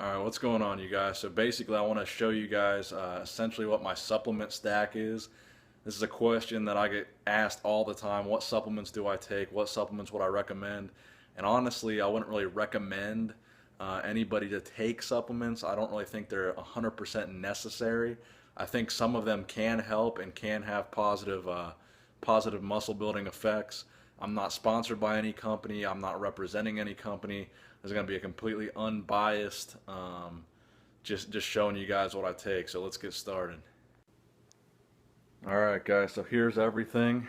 Alright, what's going on, you guys? So basically I want to show you guys essentially what my supplement stack is. This is a question that I get asked all the time. What supplements do I take? What supplements would I recommend? And honestly, I wouldn't really recommend anybody to take supplements. I don't really think they're 100% necessary. I think some of them can help and can have positive muscle building effects. I'm not sponsored by any company. I'm not representing any company. This is going to be a completely unbiased, just showing you guys what I take. So let's get started. Alright guys, so here's everything.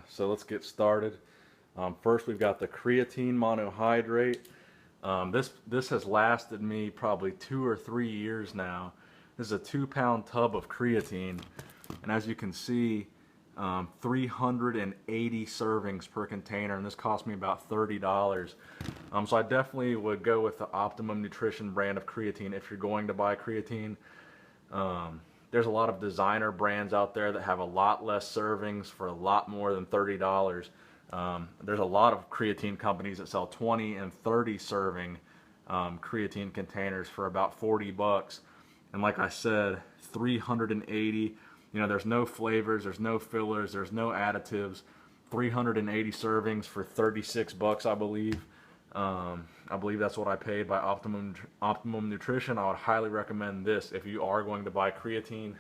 So let's get started. First we've got the creatine monohydrate. This has lasted me probably 2 or 3 years now. This is a 2-pound tub of creatine, and as you can see, 380 servings per container, and this cost me about $30. So I definitely would go with the Optimum Nutrition brand of creatine if you're going to buy creatine. There's a lot of designer brands out there that have a lot less servings for a lot more than $30. There's a lot of creatine companies that sell 20 and 30 serving creatine containers for about 40 bucks. And like I said, 380. You know, there's no flavors, there's no fillers, there's no additives. 380 servings for 36 bucks, I believe. I believe that's what I paid by Optimum Nutrition. I would highly recommend this if you are going to buy creatine.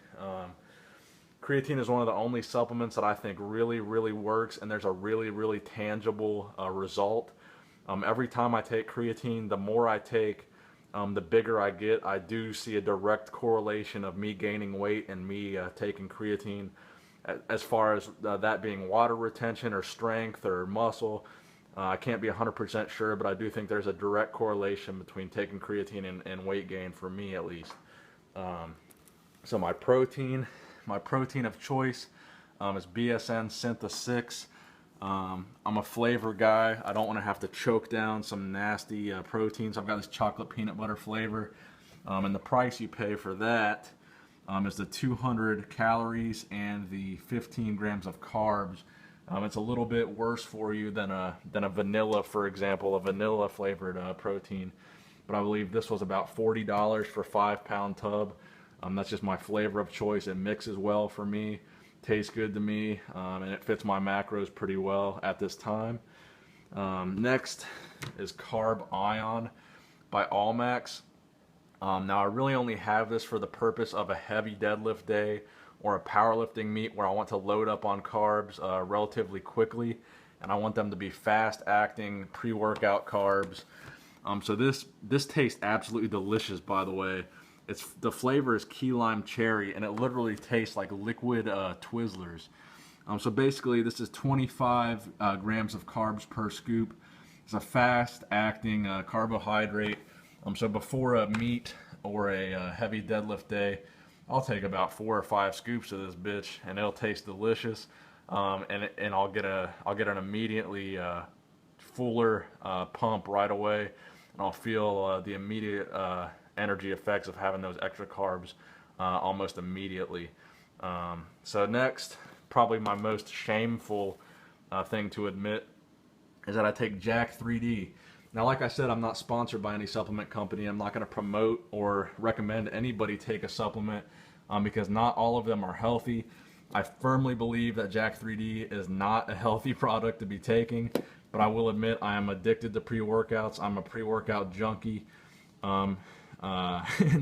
Creatine is one of the only supplements that I think really works, and there's a really tangible result. Every time I take creatine, the more I take, the bigger I get. I do see a direct correlation of me gaining weight and me taking creatine. As far as that being water retention or strength or muscle, I can't be 100% sure, but I do think there's a direct correlation between taking creatine and weight gain, for me at least. So my protein of choice is BSN Syntha 6. I'm a flavor guy. I don't want to have to choke down some nasty proteins. I've got this chocolate peanut butter flavor, and the price you pay for that is the 200 calories and the 15 grams of carbs. It's a little bit worse for you than a vanilla, for example, a vanilla flavored protein. But I believe this was about $40 for a 5-pound tub. That's just my flavor of choice. It mixes well for me, tastes good to me, and it fits my macros pretty well at this time. Next is Carb Ion by Allmax. Now I really only have this for the purpose of a heavy deadlift day or a powerlifting meet where I want to load up on carbs relatively quickly, and I want them to be fast acting pre-workout carbs. So this tastes absolutely delicious, by the way. The flavor is key lime cherry, and it literally tastes like liquid Twizzlers. So basically this is 25 grams of carbs per scoop. It's a fast acting carbohydrate. So before a meet or a heavy deadlift day, I'll take about 4 or 5 scoops of this bitch, and it'll taste delicious. And I'll get an immediately fuller pump right away, and I'll feel the immediate energy effects of having those extra carbs almost immediately. So next, probably my most shameful thing to admit is that I take Jack 3D. Now, like I said, I'm not sponsored by any supplement company. I'm not going to promote or recommend anybody take a supplement because not all of them are healthy. I firmly believe that Jack 3D is not a healthy product to be taking, but I will admit I am addicted to pre-workouts. I'm a pre-workout junkie.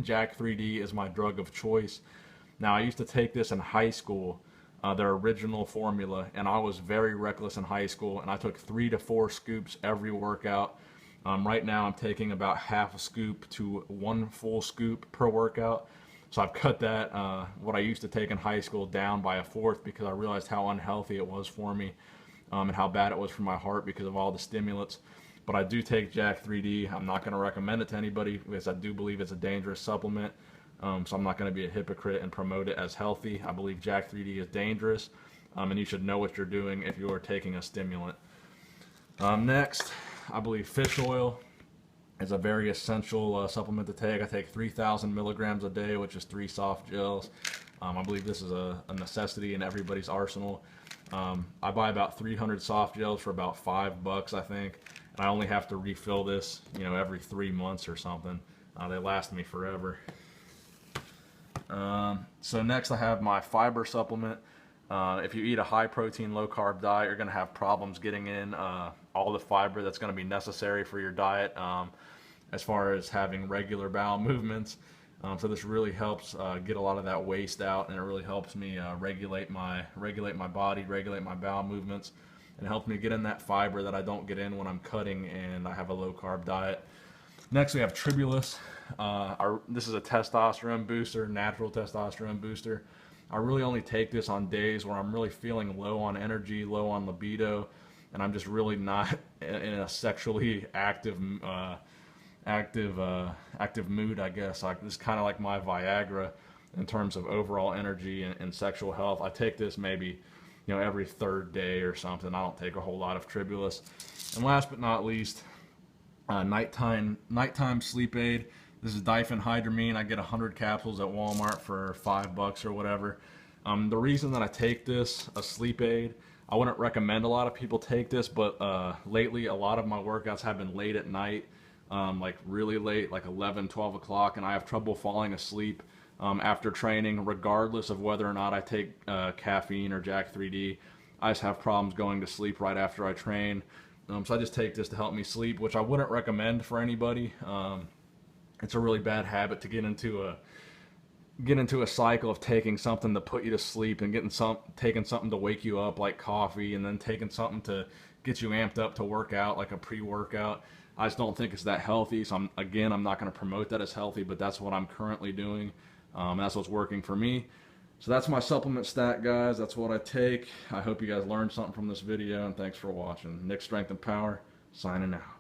Jack 3D is my drug of choice. Now, I used to take this in high school, their original formula, and I was very reckless in high school, and I took 3 to 4 scoops every workout. Right now I'm taking about half a scoop to 1 full scoop per workout. So I've cut that, what I used to take in high school, down by 1/4 because I realized how unhealthy it was for me, and how bad it was for my heart because of all the stimulants. But I do take Jack 3D. I'm not going to recommend it to anybody because I do believe it's a dangerous supplement. So I'm not going to be a hypocrite and promote it as healthy. I believe Jack 3D is dangerous, and you should know what you're doing if you are taking a stimulant. Next, I believe fish oil is a very essential supplement to take. I take 3,000 milligrams a day, which is 3 soft gels. I believe this is a necessity in everybody's arsenal. I buy about 300 soft gels for about $5, I think, and I only have to refill this, every 3 months or something. They last me forever. So next I have my fiber supplement. If you eat a high protein, low carb diet, you're going to have problems getting in all the fiber that's going to be necessary for your diet, as far as having regular bowel movements. So this really helps get a lot of that waste out, and it really helps me regulate my body, regulate my bowel movements, and it helps me get in that fiber that I don't get in when I'm cutting and I have a low carb diet. Next we have Tribulus. This is a testosterone booster, natural testosterone booster. I really only take this on days where I'm really feeling low on energy, low on libido, and I'm just really not in a sexually active mood, I guess. This is kind of like my Viagra in terms of overall energy and sexual health. I take this maybe, every third day or something. I don't take a whole lot of Tribulus. And last but not least, nighttime sleep aid. This is Diphenhydramine. I get 100 capsules at Walmart for $5 or whatever. The reason that I take this, a sleep aid, I wouldn't recommend a lot of people take this, but lately a lot of my workouts have been late at night, like really late, like 11, 12 o'clock, and I have trouble falling asleep after training, regardless of whether or not I take caffeine or Jack 3D. I just have problems going to sleep right after I train. So I just take this to help me sleep, which I wouldn't recommend for anybody. It's a really bad habit to get into a cycle of taking something to put you to sleep and taking something to wake you up, like coffee, and then taking something to get you amped up to work out, like a pre-workout. I just don't think it's that healthy. So I'm not going to promote that as healthy, but that's what I'm currently doing. That's what's working for me. So that's my supplement stack, guys. That's what I take. I hope you guys learned something from this video, and thanks for watching. Nick Strength and Power, signing out.